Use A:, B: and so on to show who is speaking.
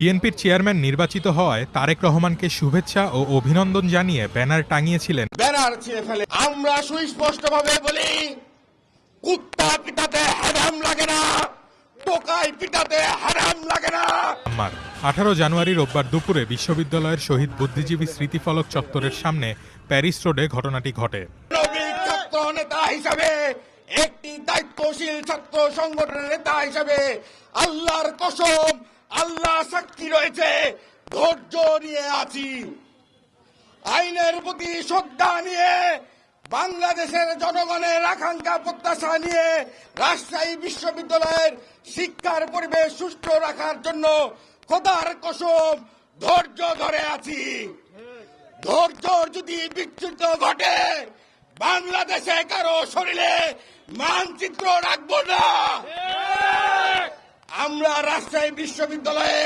A: বিএনপির চেয়ারম্যান নির্বাচিত হওয়ায় তারেক রহমানকে শুভেচ্ছা ও অভিনন্দন জানিয়ে ব্যানার টাঙিয়েছিলেন।
B: ব্যানার ছিঁড়ে ফেলে আমরা সুস্পষ্টভাবে বলি, কুত্তা পিটাতে হারাম লাগে না, টোকাই পিটাতে হারাম লাগে না।
A: 18 জানুয়ারি রোববার দুপুরে বিশ্ববিদ্যালয়ের শহীদ বুদ্ধিজীবী স্মৃতিফলক চত্বরের সামনে প্যারিস রোডে ঘটনাটি ঘটে।
B: নবীর ছাত্র নেতা হিসাবে, একটি দায়িত্বশীল ছাত্র সংগঠনের নেতা হিসাবে আল্লাহর কসম, আল্লাহ সাক্ষী রয়েছে, ধৈর্য নিয়ে আছি। আইনের প্রতি শ্রদ্ধা নিয়ে, বাংলাদেশের জনগণের আকাঙ্ক্ষা প্রত্যাশা নিয়ে রাজশাহী বিশ্ববিদ্যালয়ের শিক্ষার পরিবেশ সুষ্ঠু রাখার জন্য খোদার কসম ধৈর্য ধরে আছি। ধৈর্য যদি বিচ্যুত ঘটে, বাংলাদেশে কারো শরীরে মানচিত্র রাখবো না। আমরা রাজশাহী বিশ্ববিদ্যালয়ে